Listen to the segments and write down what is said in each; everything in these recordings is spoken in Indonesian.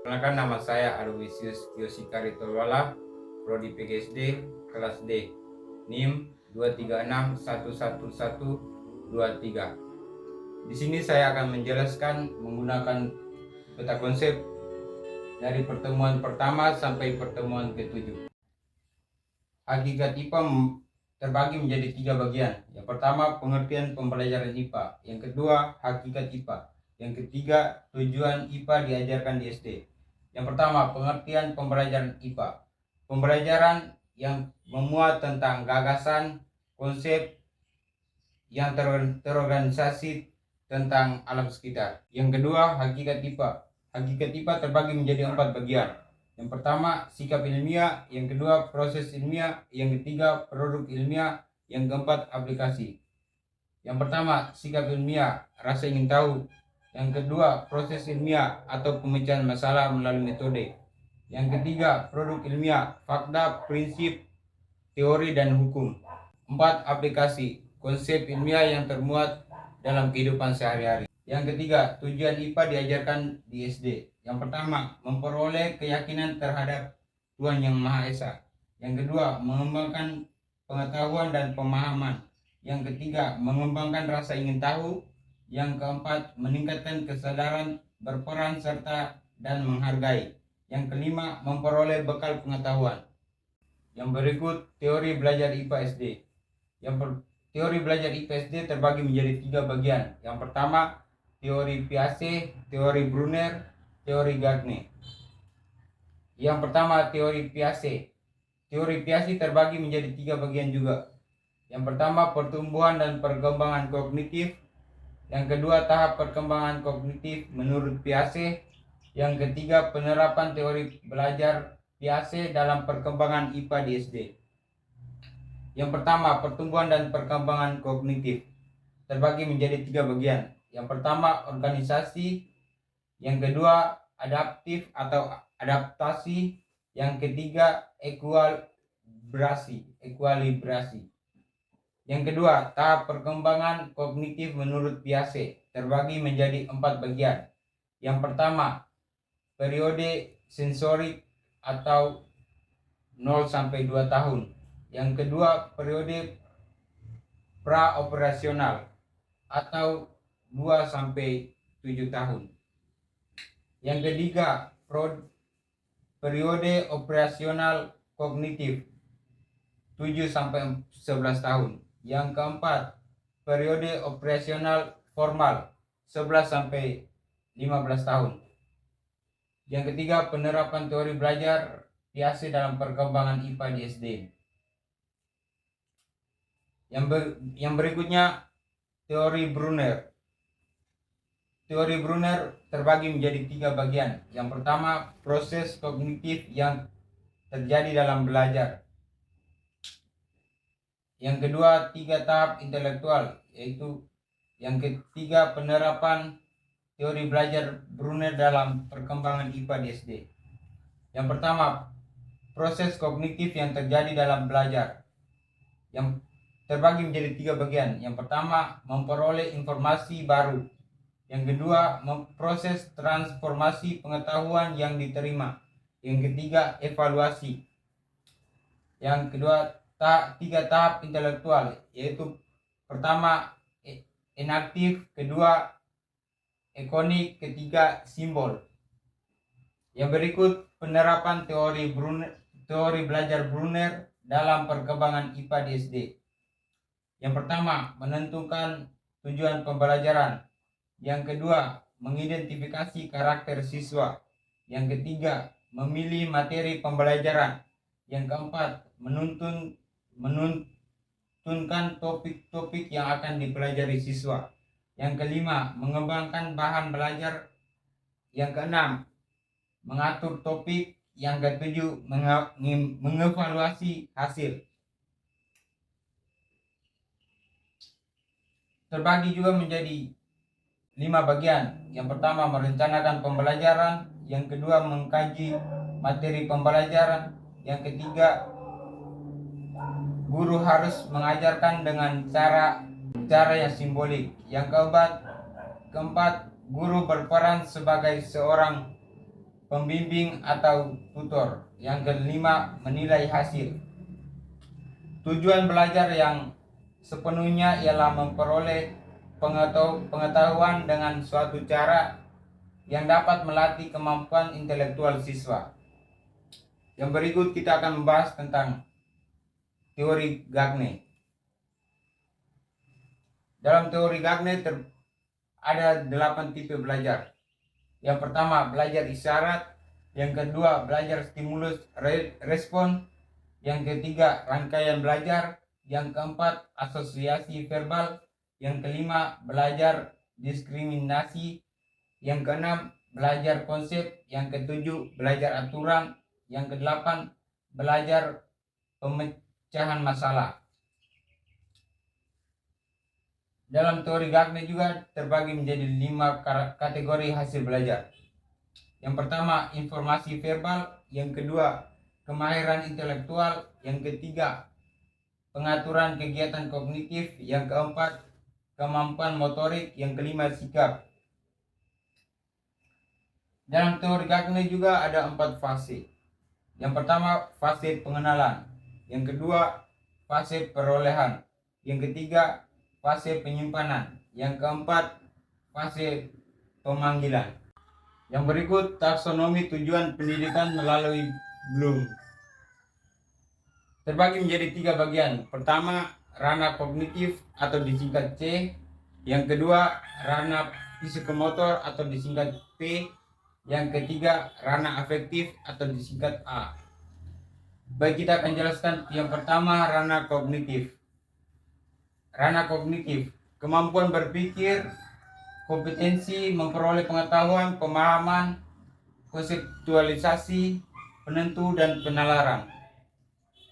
Perkenalkan, nama saya Aloysius Yosikari Tolwala, Prodi PGSD kelas D, NIM 236111123. Di sini saya akan menjelaskan menggunakan peta konsep dari pertemuan pertama sampai pertemuan ke-7. Hakikat IPA terbagi menjadi 3 bagian. Yang pertama, pengertian pembelajaran IPA. Yang kedua, hakikat IPA. Yang ketiga, tujuan IPA diajarkan di SD. Yang pertama, pengertian pembelajaran IPA. Pembelajaran yang memuat tentang gagasan, konsep yang terorganisasi tentang alam sekitar. Yang kedua, hakikat IPA. Hakikat IPA terbagi menjadi 4 bagian. Yang pertama, sikap ilmiah. Yang kedua, proses ilmiah. Yang ketiga, produk ilmiah. Yang keempat, aplikasi. Yang pertama, sikap ilmiah, rasa ingin tahu. Yang kedua, proses ilmiah atau pemecahan masalah melalui metode. Yang ketiga, produk ilmiah, fakta, prinsip, teori, dan hukum. 4. Aplikasi, konsep ilmiah yang termuat dalam kehidupan sehari-hari. Yang ketiga, tujuan IPA diajarkan di SD. Yang pertama, memperoleh keyakinan terhadap Tuhan Yang Maha Esa. Yang kedua, mengembangkan pengetahuan dan pemahaman. Yang ketiga, mengembangkan rasa ingin tahu. Yang keempat, meningkatkan kesadaran berperan serta dan menghargai. Yang kelima, memperoleh bekal pengetahuan. Yang berikut, teori belajar IPA SD. Teori belajar IPA SD terbagi menjadi 3 bagian. Yang pertama, teori Piaget, teori Brunner, teori Gagne. Yang pertama, teori Piaget. Teori Piaget terbagi menjadi 3 bagian juga. Yang pertama, pertumbuhan dan perkembangan kognitif. Yang kedua, tahap perkembangan kognitif menurut Piaget. Yang ketiga, penerapan teori belajar Piaget dalam perkembangan IPA di SD. Yang pertama, pertumbuhan dan perkembangan kognitif terbagi menjadi 3 bagian. Yang pertama, organisasi. Yang kedua, adaptif atau adaptasi. Yang ketiga, ekuilibrasi. Yang kedua, tahap perkembangan kognitif menurut Piaget terbagi menjadi 4 bagian. Yang pertama, periode sensorik atau 0 sampai 2 tahun. Yang kedua, periode praoperasional atau 2 sampai 7 tahun. Yang ketiga, periode operasional kognitif 7 sampai 11 tahun. Yang keempat, periode operasional formal 11 sampai 15 tahun. Yang ketiga, penerapan teori belajar Piaget dalam perkembangan IPA di SD. Yang berikutnya, teori Brunner. Teori Brunner terbagi menjadi 3 bagian. Yang pertama, proses kognitif yang terjadi dalam belajar. Yang kedua, 3 tahap intelektual, yaitu yang ketiga, penerapan teori belajar Brunner dalam perkembangan IPA di SD. Yang pertama, proses kognitif yang terjadi dalam belajar, yang terbagi menjadi 3 bagian. Yang pertama, memperoleh informasi baru. Yang kedua, memproses transformasi pengetahuan yang diterima. Yang ketiga, evaluasi. Yang kedua, 3 tahap intelektual, yaitu pertama, inaktif, kedua, ikonik, ketiga, simbol. Yang berikut, penerapan teori belajar Brunner dalam perkembangan IPA di SD. Yang pertama, menentukan tujuan pembelajaran. Yang kedua, mengidentifikasi karakter siswa. Yang ketiga, memilih materi pembelajaran. Yang keempat, menuntunkan topik-topik yang akan dipelajari siswa. Yang kelima, mengembangkan bahan belajar. Yang keenam, mengatur topik. Yang ketujuh, mengevaluasi hasil. Terbagi juga menjadi 5 bagian. Yang pertama, merencanakan pembelajaran. Yang kedua, mengkaji materi pembelajaran. Yang ketiga, guru harus mengajarkan dengan cara yang simbolik. Yang keempat, guru berperan sebagai seorang pembimbing atau tutor. Yang kelima, menilai hasil. Tujuan belajar yang sepenuhnya ialah memperoleh pengetahuan dengan suatu cara yang dapat melatih kemampuan intelektual siswa. Yang berikut kita akan membahas tentang teori Gagne. Dalam teori Gagne ada 8 tipe belajar. Yang pertama, belajar isyarat. Yang kedua, belajar stimulus respon. Yang ketiga, rangkaian belajar. Yang keempat, asosiasi verbal. Yang kelima, belajar diskriminasi. Yang keenam, belajar konsep. Yang ketujuh, belajar aturan. Yang kedelapan, belajar pemecahan masalah. Dalam teori Gagne juga terbagi menjadi 5 kategori hasil belajar. Yang pertama, informasi verbal. Yang kedua, kemahiran intelektual. Yang ketiga, pengaturan kegiatan kognitif. Yang keempat, kemampuan motorik. Yang kelima, sikap. Dalam teori Gagne juga ada 4 fase. Yang pertama, fase pengenalan. Yang kedua, fase perolehan. Yang ketiga, fase penyimpanan. Yang keempat, fase pemanggilan. Yang berikut taksonomi tujuan pendidikan melalui Bloom. Terbagi menjadi 3 bagian. Pertama, ranah kognitif atau disingkat C. Yang kedua, ranah psikomotor atau disingkat P. Yang ketiga, ranah afektif atau disingkat A. Baik, kita akan jelaskan yang pertama, ranah kognitif. Ranah kognitif, kemampuan berpikir, kompetensi memperoleh pengetahuan, pemahaman, konseptualisasi, penentu, dan penalaran.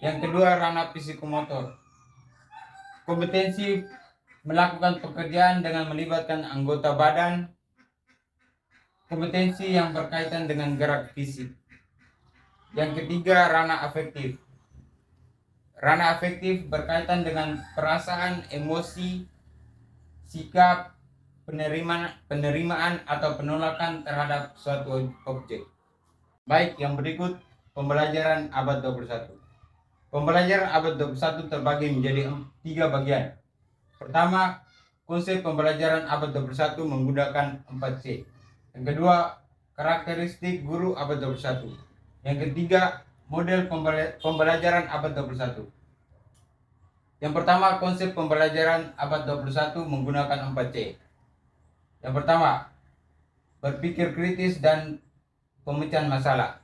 Yang kedua, ranah psikomotor, kompetensi melakukan pekerjaan dengan melibatkan anggota badan, kompetensi yang berkaitan dengan gerak fisik. Yang ketiga, ranah afektif. Ranah afektif berkaitan dengan perasaan, emosi, sikap, penerimaan atau penolakan terhadap suatu objek. Baik, yang berikut pembelajaran abad 21. Pembelajaran abad 21 terbagi menjadi 3 bagian. Pertama, konsep pembelajaran abad 21 menggunakan 4C. Yang kedua, karakteristik guru abad 21. Yang ketiga, model pembelajaran abad 21. Yang pertama, konsep pembelajaran abad 21 menggunakan 4C. Yang pertama, berpikir kritis dan pemecahan masalah.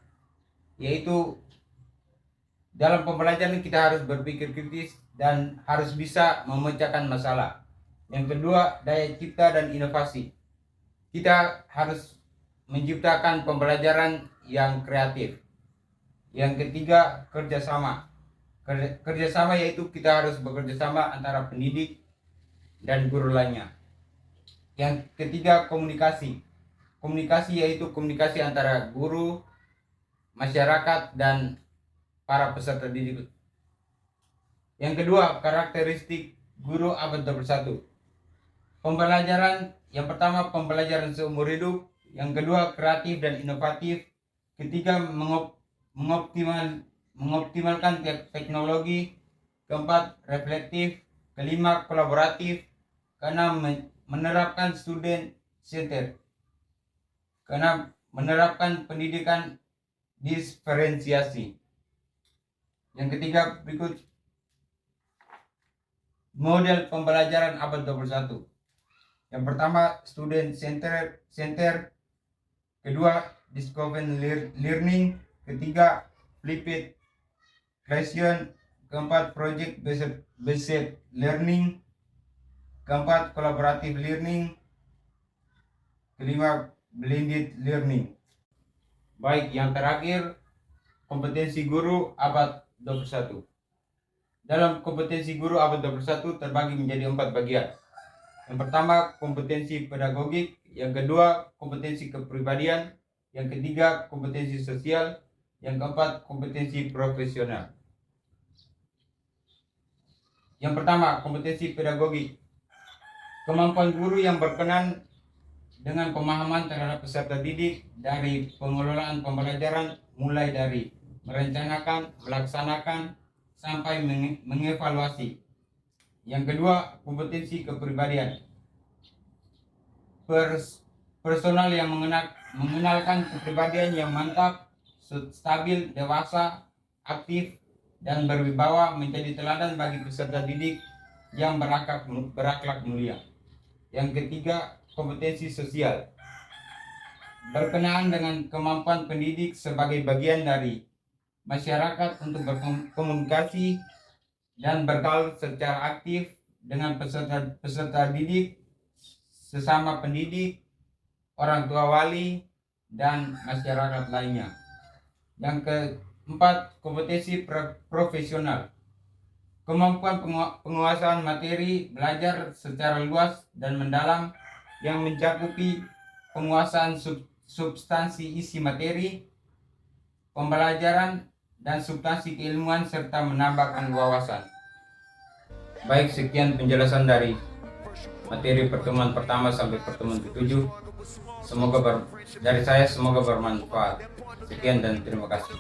Yaitu dalam pembelajaran kita harus berpikir kritis dan harus bisa memecahkan masalah. Yang kedua, daya cipta dan inovasi. Kita harus menciptakan pembelajaran yang kreatif. Yang ketiga, kerjasama. Kerjasama yaitu kita harus bekerja sama antara pendidik dan guru lainnya. Yang ketiga, komunikasi. Komunikasi yaitu komunikasi antara guru, masyarakat, dan para peserta didik. Yang kedua, karakteristik guru abad 21. Pembelajaran yang pertama, pembelajaran seumur hidup. Yang kedua, kreatif dan inovatif. Ketiga, mengoptimalkan teknologi. Keempat, reflektif. Kelima, kolaboratif. Keenam, menerapkan student center. Keenam, menerapkan pendidikan diferensiasi. Yang ketiga, berikut model pembelajaran abad 21. Yang pertama, student center. Kedua, discover learning. Ketiga, flipped classroom. Keempat, project based learning. Keempat, collaborative learning. Kelima, blended learning. Baik, yang terakhir, kompetensi guru abad 21. Dalam kompetensi guru abad 21 terbagi menjadi 4 bagian. Yang pertama, kompetensi pedagogik. Yang kedua, kompetensi kepribadian. Yang ketiga, kompetensi sosial. Yang keempat, kompetensi profesional. Yang pertama, kompetensi pedagogik. Kemampuan guru yang berkenan dengan pemahaman terhadap peserta didik dari pengelolaan pembelajaran, mulai dari merencanakan, melaksanakan, sampai mengevaluasi. Yang kedua, kompetensi kepribadian. Personal yang mengenalkan kepribadian yang mantap, stabil, dewasa, aktif, dan berwibawa menjadi teladan bagi peserta didik yang berakhlak mulia. Yang ketiga, kompetensi sosial. Berkenaan dengan kemampuan pendidik sebagai bagian dari masyarakat untuk berkomunikasi dan bergaul secara aktif dengan peserta didik, sesama pendidik, orang tua wali, dan masyarakat lainnya. Yang keempat, kompetensi profesional. Kemampuan penguasaan materi belajar secara luas dan mendalam yang mencakupi penguasaan substansi isi materi, pembelajaran, dan substansi keilmuan serta menambahkan wawasan. Baik, sekian penjelasan dari materi pertemuan pertama sampai pertemuan ke-7. Semoga bermanfaat. Sekian dan terima kasih.